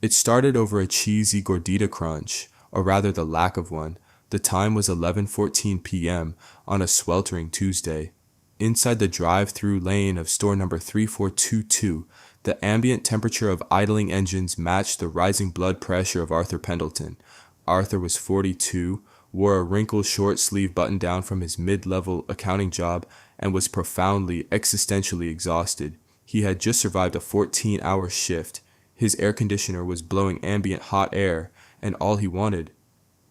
It started over a cheesy Gordita Crunch, or rather the lack of one. The time was 11:14 p.m. on a sweltering Tuesday. Inside the drive-thru lane of store number 3422, the ambient temperature of idling engines matched the rising blood pressure of Arthur Pendelton. Arthur was 42, wore a wrinkled short-sleeve button-down from his mid-level accounting job, and was profoundly, existentially exhausted. He had just survived a 14-hour shift. His air conditioner was blowing ambient hot air, and all he wanted,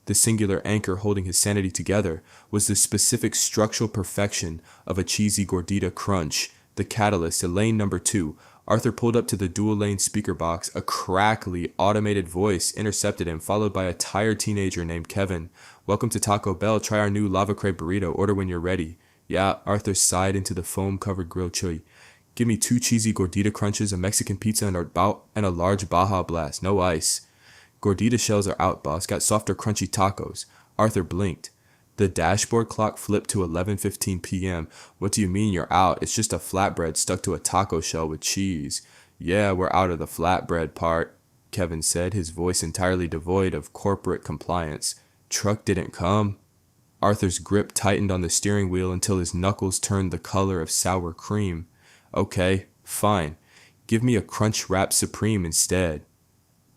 the singular anchor holding his sanity together, was the specific structural perfection of a cheesy Gordita Crunch, the catalyst to lane number 2. Arthur pulled up to the dual-lane speaker box. A crackly, automated voice intercepted him, followed by a tired teenager named Kevin. "Welcome to Taco Bell. Try our new lava crepe burrito. Order when you're ready." "Yeah," Arthur sighed into the foam-covered grilled chili. "Give me 2 cheesy Gordita Crunches, a Mexican pizza, and a large Baja Blast. No ice." "Gordita shells are out, boss. Got softer, crunchy tacos." Arthur blinked. The dashboard clock flipped to 11:15 p.m. "What do you mean you're out? It's just a flatbread stuck to a taco shell with cheese." "Yeah, we're out of the flatbread part," Kevin said, his voice entirely devoid of corporate compliance. "Truck didn't come." Arthur's grip tightened on the steering wheel until his knuckles turned the color of sour cream. "Okay, fine. Give me a Crunch Wrap Supreme instead."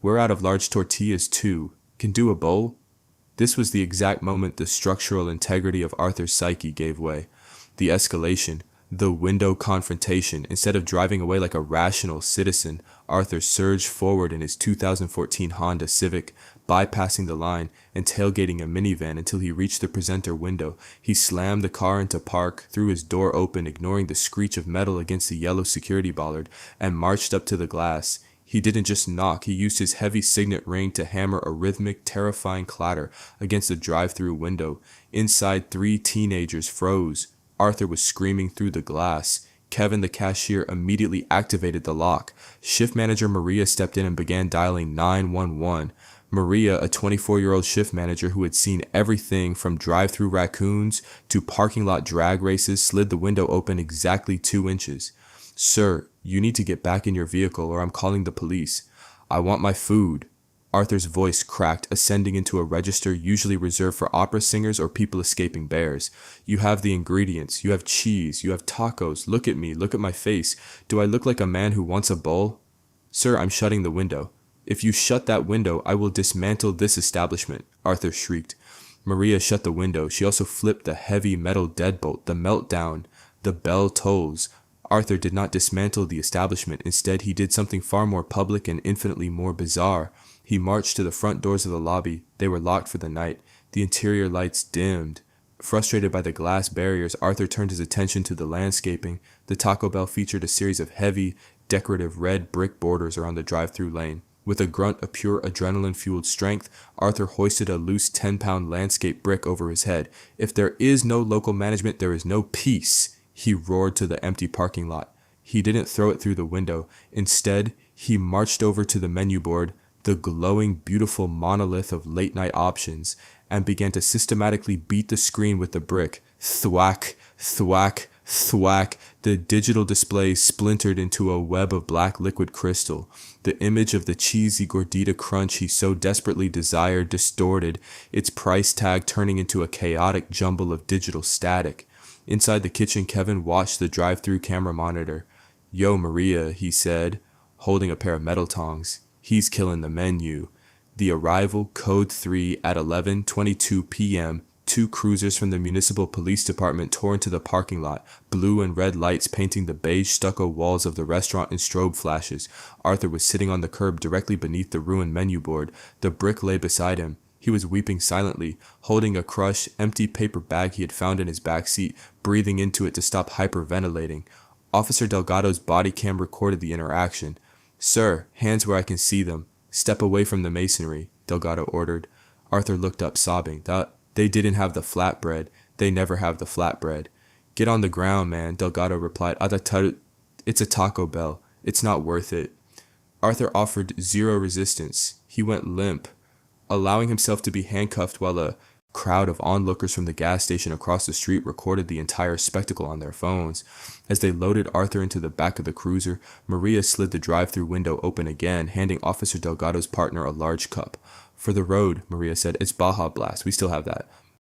"We're out of large tortillas too. Can do a bowl?" This was the exact moment the structural integrity of Arthur's psyche gave way. The escalation, the window confrontation. Instead of driving away like a rational citizen, Arthur surged forward in his 2014 Honda Civic, bypassing the line and tailgating a minivan until he reached the presenter window. He slammed the car into park, threw his door open, ignoring the screech of metal against the yellow security bollard, and marched up to the glass. He didn't just knock, he used his heavy signet ring to hammer a rhythmic, terrifying clatter against the drive-thru window. Inside, 3 teenagers froze. Arthur was screaming through the glass. Kevin, the cashier, immediately activated the lock. Shift manager Maria stepped in and began dialing 911. Maria, a 24-year-old shift manager who had seen everything from drive-thru raccoons to parking lot drag races, slid the window open exactly 2 inches. "Sir, you need to get back in your vehicle or I'm calling the police." "I want my food." Arthur's voice cracked, ascending into a register usually reserved for opera singers or people escaping bears. "You have the ingredients. You have cheese. You have tacos. Look at me. Look at my face. Do I look like a man who wants a bowl?" "Sir, I'm shutting the window." "If you shut that window, I will dismantle this establishment," Arthur shrieked. Maria shut the window. She also flipped the heavy metal deadbolt. The Meltdown. The bell tolls. Arthur did not dismantle the establishment. Instead, he did something far more public and infinitely more bizarre. He marched to the front doors of the lobby. They were locked for the night. The interior lights dimmed. Frustrated by the glass barriers, Arthur turned his attention to the landscaping. The Taco Bell featured a series of heavy, decorative red brick borders around the drive-thru lane. With a grunt of pure adrenaline-fueled strength, Arthur hoisted a loose 10-pound landscape brick over his head. "If there is no local management, there is no peace," he roared to the empty parking lot. He didn't throw it through the window. Instead, he marched over to the menu board, the glowing, beautiful monolith of late-night options, and began to systematically beat the screen with the brick. Thwack, thwack, thwack. The digital display splintered into a web of black liquid crystal. The image of the cheesy Gordita Crunch he so desperately desired distorted, its price tag turning into a chaotic jumble of digital static. Inside the kitchen, Kevin watched the drive-thru camera monitor. "Yo, Maria," he said, holding a pair of metal tongs. "He's killing the menu." The arrival, code 3 at 11:22 p.m. 2 cruisers from the municipal police department tore into the parking lot, blue and red lights painting the beige stucco walls of the restaurant in strobe flashes. Arthur was sitting on the curb directly beneath the ruined menu board. The brick lay beside him. He was weeping silently, holding a crushed, empty paper bag he had found in his back seat, breathing into it to stop hyperventilating. Officer Delgado's body cam recorded the interaction. "Sir, hands where I can see them. Step away from the masonry," Delgado ordered. Arthur looked up, sobbing. They didn't have the flatbread. They never have the flatbread." "Get on the ground, man," Delgado replied. It's a Taco Bell. It's not worth it." Arthur offered zero resistance. He went limp, allowing himself to be handcuffed while a crowd of onlookers from the gas station across the street recorded the entire spectacle on their phones. As they loaded Arthur into the back of the cruiser, Maria slid the drive-thru window open again, handing Officer Delgado's partner a large cup. "For the road," Maria said. "It's Baja Blast. We still have that.